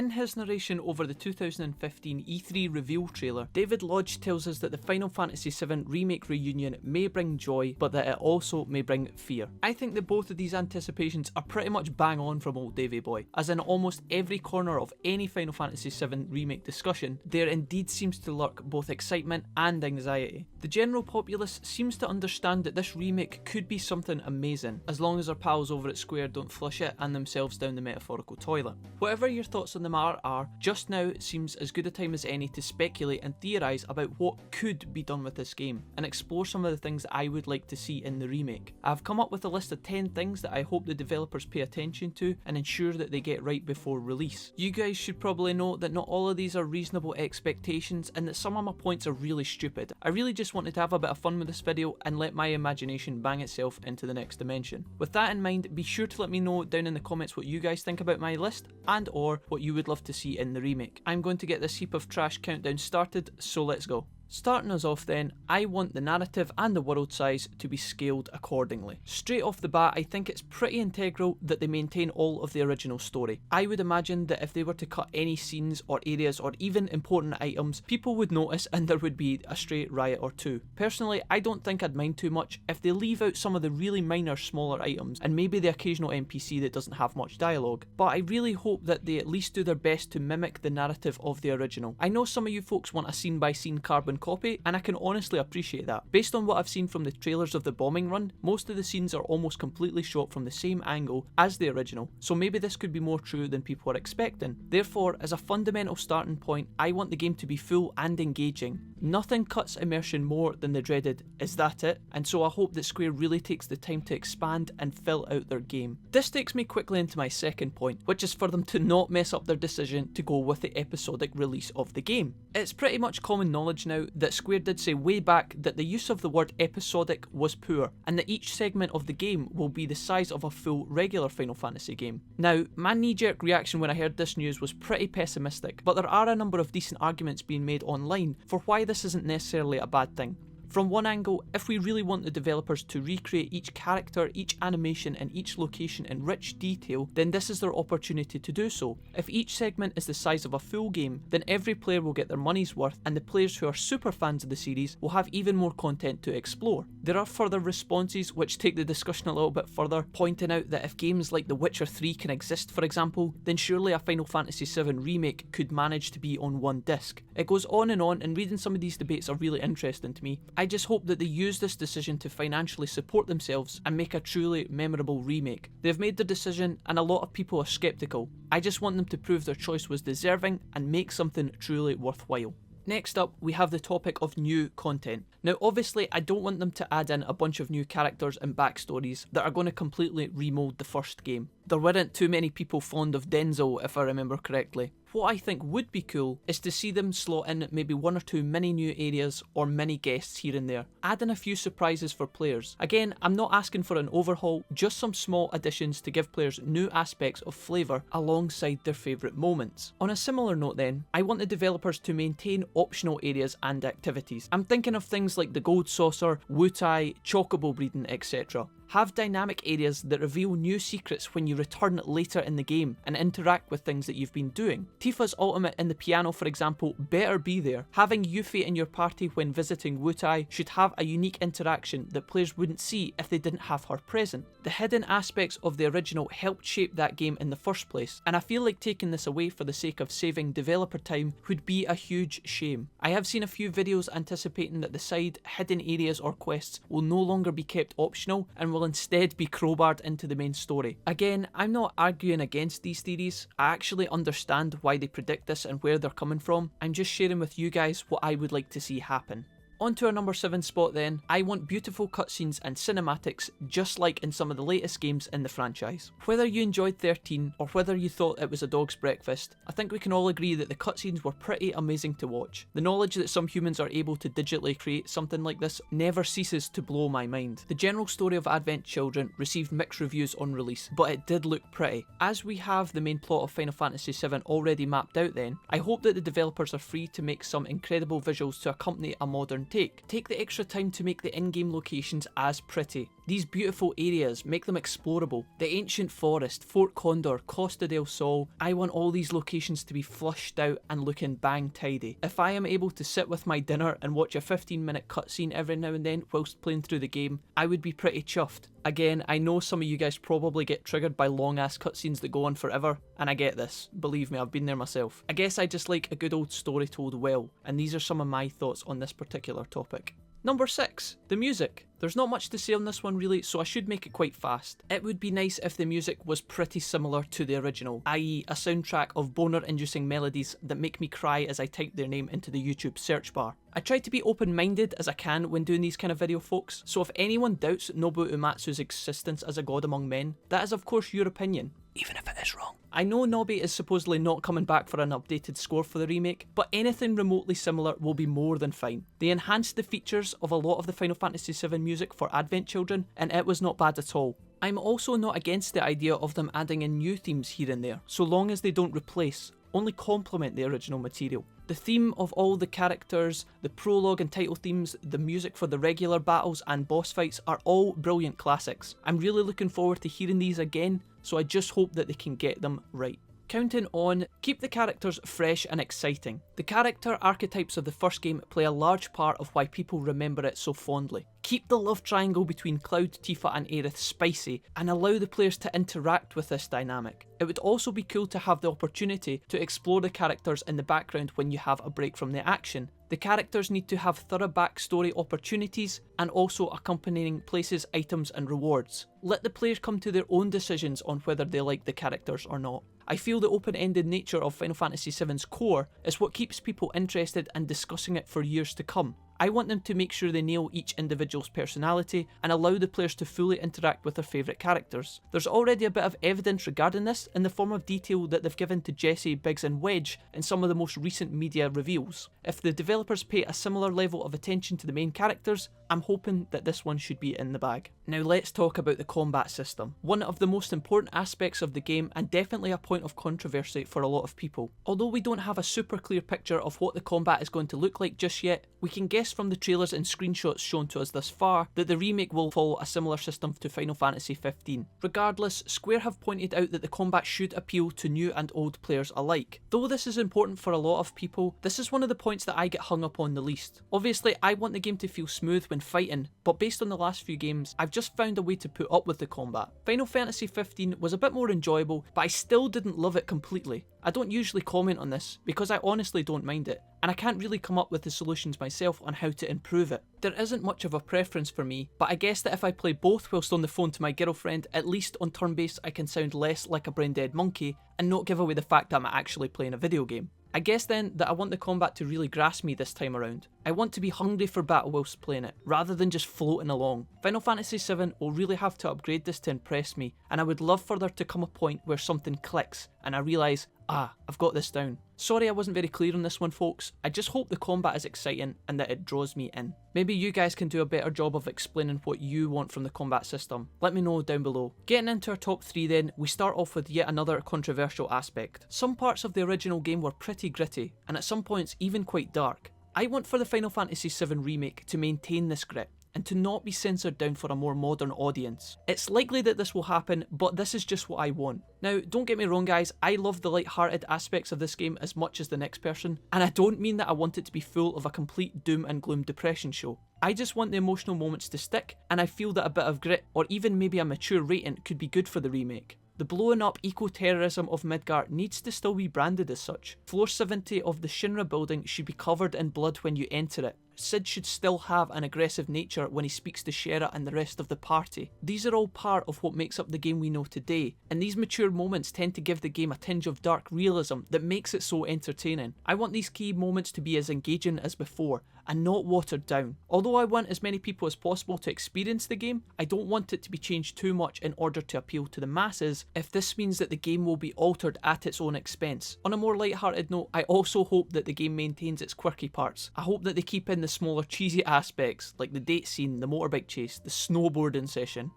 In his narration over the 2015 E3 reveal trailer, David Lodge tells us that the Final Fantasy VII Remake reunion may bring joy, but that it also may bring fear. I think that both of these anticipations are pretty much bang on from old Davey Boy, as in almost every corner of any Final Fantasy VII Remake discussion, there indeed seems to lurk both excitement and anxiety. The general populace seems to understand that this remake could be something amazing, as long as our pals over at Square don't flush it and themselves down the metaphorical toilet. Whatever your thoughts on the matter are, just now it seems as good a time as any to speculate and theorise about what could be done with this game, and explore some of the things that I would like to see in the remake. I've come up with a list of 10 things that I hope the developers pay attention to and ensure that they get right before release. You guys should probably know that not all of these are reasonable expectations and that some of my points are really stupid. I really just wanted to have a bit of fun with this video and let my imagination bang itself into the next dimension. With that in mind, be sure to let me know down in the comments what you guys think about my list and or what you would love to see in the remake. I'm going to get this heap of trash countdown started, so let's go. Starting us off then, I want the narrative and the world size to be scaled accordingly. Straight off the bat, I think it's pretty integral that they maintain all of the original story. I would imagine that if they were to cut any scenes or areas or even important items, people would notice and there would be a straight riot or two. Personally, I don't think I'd mind too much if they leave out some of the really minor smaller items and maybe the occasional NPC that doesn't have much dialogue, but I really hope that they at least do their best to mimic the narrative of the original. I know some of you folks want a scene by scene carbon copy, and I can honestly appreciate that. Based on what I've seen from the trailers of the bombing run, most of the scenes are almost completely shot from the same angle as the original, so maybe this could be more true than people are expecting. Therefore, as a fundamental starting point, I want the game to be full and engaging. Nothing cuts immersion more than the dreaded "is that it?" and so I hope that Square really takes the time to expand and fill out their game. This takes me quickly into my second point, which is for them to not mess up their decision to go with the episodic release of the game. It's pretty much common knowledge now that Square did say way back that the use of the word episodic was poor, and that each segment of the game will be the size of a full regular Final Fantasy game. Now, my knee-jerk reaction when I heard this news was pretty pessimistic, but there are a number of decent arguments being made online for why this isn't necessarily a bad thing. From one angle, if we really want the developers to recreate each character, each animation and each location in rich detail, then this is their opportunity to do so. If each segment is the size of a full game, then every player will get their money's worth and the players who are super fans of the series will have even more content to explore. There are further responses which take the discussion a little bit further, pointing out that if games like The Witcher 3 can exist for example, then surely a Final Fantasy VII Remake could manage to be on one disc. It goes on, and reading some of these debates are really interesting to me. I just hope that they use this decision to financially support themselves and make a truly memorable remake. They've made their decision and a lot of people are sceptical. I just want them to prove their choice was deserving and make something truly worthwhile. Next up, we have the topic of new content. Now obviously I don't want them to add in a bunch of new characters and backstories that are going to completely remold the first game. There weren't too many people fond of Denzel if I remember correctly. What I think would be cool is to see them slot in maybe one or two mini new areas or mini guests here and there, add in a few surprises for players. Again, I'm not asking for an overhaul, just some small additions to give players new aspects of flavour alongside their favourite moments. On a similar note then, I want the developers to maintain optional areas and activities. I'm thinking of things like the Gold Saucer, Wutai, Chocobo breeding, etc. Have dynamic areas that reveal new secrets when you return later in the game and interact with things that you've been doing. Tifa's ultimate in the piano, for example, better be there. Having Yuffie in your party when visiting Wutai should have a unique interaction that players wouldn't see if they didn't have her present. The hidden aspects of the original helped shape that game in the first place, and I feel like taking this away for the sake of saving developer time would be a huge shame. I have seen a few videos anticipating that the side hidden areas or quests will no longer be kept optional and will instead be crowbarred into the main story. Again, I'm not arguing against these theories. I actually understand why they predict this and where they're coming from. I'm just sharing with you guys what I would like to see happen. On to our number 7 spot then. I want beautiful cutscenes and cinematics just like in some of the latest games in the franchise. Whether you enjoyed 13 or whether you thought it was a dog's breakfast, I think we can all agree that the cutscenes were pretty amazing to watch. The knowledge that some humans are able to digitally create something like this never ceases to blow my mind. The general story of Advent Children received mixed reviews on release, but it did look pretty. As we have the main plot of Final Fantasy VII already mapped out then, I hope that the developers are free to make some incredible visuals to accompany a modern don't take. Take the extra time to make the in-game locations as pretty. These beautiful areas, make them explorable. The ancient forest, Fort Condor, Costa del Sol, I want all these locations to be flushed out and looking bang tidy. If I am able to sit with my dinner and watch a 15-minute cutscene every now and then whilst playing through the game, I would be pretty chuffed. Again, I know some of you guys probably get triggered by long ass cutscenes that go on forever, and I get this. Believe me, I've been there myself. I guess I just like a good old story told well, and these are some of my thoughts on this particular topic. Number 6, the music. There's not much to say on this one really, so I should make it quite fast. It would be nice if the music was pretty similar to the original, i.e. a soundtrack of boner-inducing melodies that make me cry as I type their name into the YouTube search bar. I try to be open-minded as I can when doing these kind of video folks, so if anyone doubts Nobuo Uematsu's existence as a god among men, that is of course your opinion, even if it is wrong. I know Nobby is supposedly not coming back for an updated score for the remake, but anything remotely similar will be more than fine. They enhanced the features of a lot of the Final Fantasy VII music for Advent children, and it was not bad at all. I'm also not against the idea of them adding in new themes here and there, so long as they don't replace, only complement the original material. The theme of all the characters, the prologue and title themes, the music for the regular battles and boss fights are all brilliant classics. I'm really looking forward to hearing these again, so I just hope that they can get them right. Counting on, keep the characters fresh and exciting. The character archetypes of the first game play a large part of why people remember it so fondly. Keep the love triangle between Cloud, Tifa and Aerith spicy, and allow the players to interact with this dynamic. It would also be cool to have the opportunity to explore the characters in the background when you have a break from the action. The characters need to have thorough backstory opportunities and also accompanying places, items and rewards. Let the players come to their own decisions on whether they like the characters or not. I feel the open-ended nature of Final Fantasy VII's core is what keeps people interested and discussing it for years to come. I want them to make sure they nail each individual's personality and allow the players to fully interact with their favourite characters. There's already a bit of evidence regarding this in the form of detail that they've given to Jessie, Biggs and Wedge in some of the most recent media reveals. If the developers pay a similar level of attention to the main characters, I'm hoping that this one should be in the bag. Now let's talk about the combat system. One of the most important aspects of the game and definitely a point of controversy for a lot of people. Although we don't have a super clear picture of what the combat is going to look like just yet, we can guess from the trailers and screenshots shown to us thus far that the remake will follow a similar system to Final Fantasy XV. Regardless, Square have pointed out that the combat should appeal to new and old players alike. Though this is important for a lot of people, this is one of the points that I get hung up on the least. Obviously, I want the game to feel smooth when fighting, but based on the last few games, I've just found a way to put up with the combat. Final Fantasy XV was a bit more enjoyable, but I still didn't love it completely. I don't usually comment on this because I honestly don't mind it, and I can't really come up with the solutions myself on how to improve it. There isn't much of a preference for me, but I guess that if I play both whilst on the phone to my girlfriend, at least on turn-based I can sound less like a brain-dead monkey and not give away the fact that I'm actually playing a video game. I guess then that I want the combat to really grasp me this time around. I want to be hungry for battle whilst playing it, rather than just floating along. Final Fantasy VII will really have to upgrade this to impress me, and I would love for there to come a point where something clicks, and I realise, I've got this down. Sorry I wasn't very clear on this one folks, I just hope the combat is exciting and that it draws me in. Maybe you guys can do a better job of explaining what you want from the combat system. Let me know down below. Getting into our top 3 then, we start off with yet another controversial aspect. Some parts of the original game were pretty gritty, and at some points even quite dark. I want for the Final Fantasy VII Remake to maintain this grit, and to not be censored down for a more modern audience. It's likely that this will happen, but this is just what I want. Now, don't get me wrong guys, I love the light-hearted aspects of this game as much as the next person, and I don't mean that I want it to be full of a complete doom and gloom depression show. I just want the emotional moments to stick, and I feel that a bit of grit, or even maybe a mature rating, could be good for the remake. The blowing up eco-terrorism of Midgar needs to still be branded as such. Floor 70 of the Shinra building should be covered in blood when you enter it. Sid should still have an aggressive nature when he speaks to Shera and the rest of the party. These are all part of what makes up the game we know today, and these mature moments tend to give the game a tinge of dark realism that makes it so entertaining. I want these key moments to be as engaging as before, and not watered down. Although I want as many people as possible to experience the game, I don't want it to be changed too much in order to appeal to the masses if this means that the game will be altered at its own expense. On a more light-hearted note, I also hope that the game maintains its quirky parts. I hope that they keep in the smaller cheesy aspects like the date scene, the motorbike chase, the snowboarding session.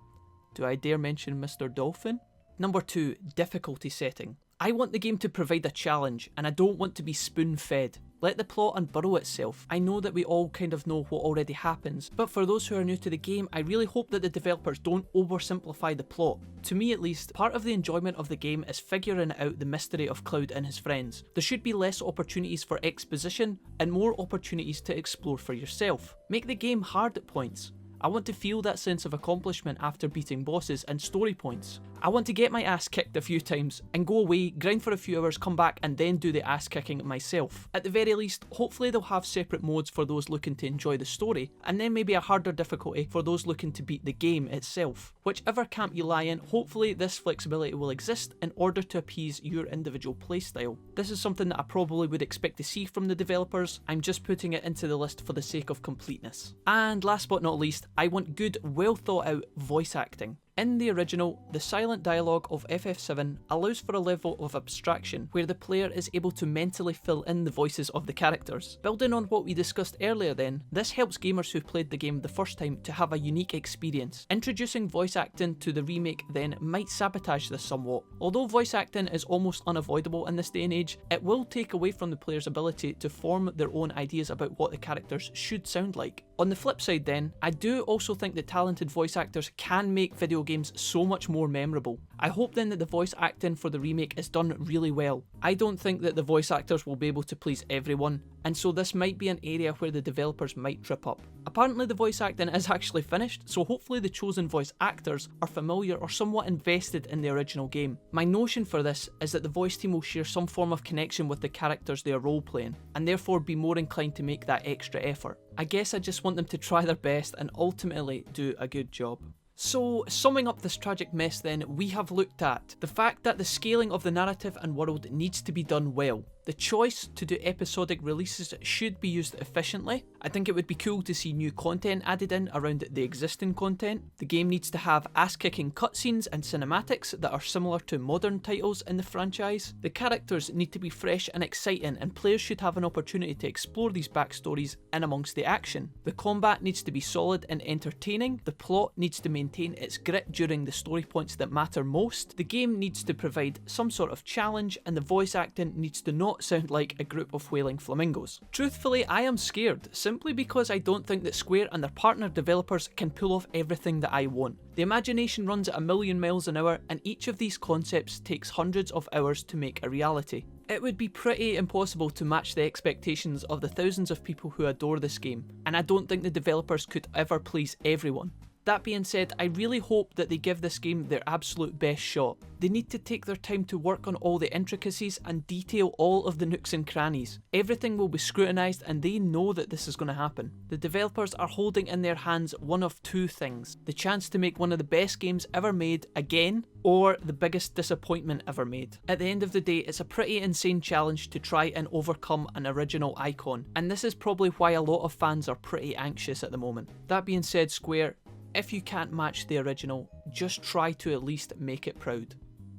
Do I dare mention Mr. Dolphin? Number 2, difficulty setting. I want the game to provide a challenge, and I don't want to be spoon-fed. Let the plot unburrow itself. I know that we all kind of know what already happens, but for those who are new to the game, I really hope that the developers don't oversimplify the plot. To me at least, part of the enjoyment of the game is figuring out the mystery of Cloud and his friends. There should be less opportunities for exposition and more opportunities to explore for yourself. Make the game hard at points. I want to feel that sense of accomplishment after beating bosses and story points. I want to get my ass kicked a few times and go away, grind for a few hours, come back and then do the ass kicking myself. At the very least, hopefully they'll have separate modes for those looking to enjoy the story, and then maybe a harder difficulty for those looking to beat the game itself. Whichever camp you lie in, hopefully this flexibility will exist in order to appease your individual playstyle. This is something that I probably would expect to see from the developers. I'm just putting it into the list for the sake of completeness. And last but not least, I want good, well thought out voice acting. In the original, the silent dialogue of FF7 allows for a level of abstraction where the player is able to mentally fill in the voices of the characters. Building on what we discussed earlier then, this helps gamers who played the game the first time to have a unique experience. Introducing voice acting to the remake then might sabotage this somewhat. Although voice acting is almost unavoidable in this day and age, it will take away from the player's ability to form their own ideas about what the characters should sound like. On the flip side then, I do also think that talented voice actors can make video games so much more memorable. I hope then that the voice acting for the remake is done really well. I don't think that the voice actors will be able to please everyone, and so this might be an area where the developers might trip up. Apparently the voice acting is actually finished, so hopefully the chosen voice actors are familiar or somewhat invested in the original game. My notion for this is that the voice team will share some form of connection with the characters they are role-playing, and therefore be more inclined to make that extra effort. I guess I just want them to try their best and ultimately do a good job. So, summing up this tragic mess then, we have looked at the fact that the scaling of the narrative and world needs to be done well. The choice to do episodic releases should be used efficiently. I think it would be cool to see new content added in around the existing content. The game needs to have ass-kicking cutscenes and cinematics that are similar to modern titles in the franchise. The characters need to be fresh and exciting, and players should have an opportunity to explore these backstories in amongst the action. The combat needs to be solid and entertaining. The plot needs to maintain its grit during the story points that matter most. The game needs to provide some sort of challenge, and the voice acting needs to not sound like a group of wailing flamingos. Truthfully, I am scared, simply because I don't think that Square and their partner developers can pull off everything that I want. The imagination runs at 1,000,000 miles an hour, and each of these concepts takes hundreds of hours to make a reality. It would be pretty impossible to match the expectations of the thousands of people who adore this game, and I don't think the developers could ever please everyone. That being said, I really hope that they give this game their absolute best shot. They need to take their time to work on all the intricacies and detail all of the nooks and crannies. Everything will be scrutinised, and they know that this is going to happen. The developers are holding in their hands one of two things: the chance to make one of the best games ever made again, or the biggest disappointment ever made. At the end of the day, it's a pretty insane challenge to try and overcome an original icon, and this is probably why a lot of fans are pretty anxious at the moment. That being said, Square, if you can't match the original, just try to at least make it proud.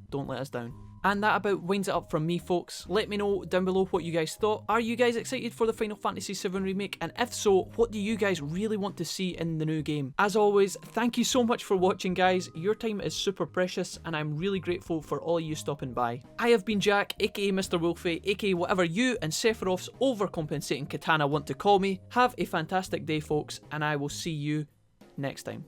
Don't let us down. And that about winds it up from me, folks. Let me know down below what you guys thought. Are you guys excited for the Final Fantasy VII Remake? And if so, what do you guys really want to see in the new game? As always, thank you so much for watching, guys. Your time is super precious, and I'm really grateful for all you stopping by. I have been Jack, aka Mr. Wolfie, aka whatever you and Sephiroth's overcompensating katana want to call me. Have a fantastic day, folks, and I will see you next time.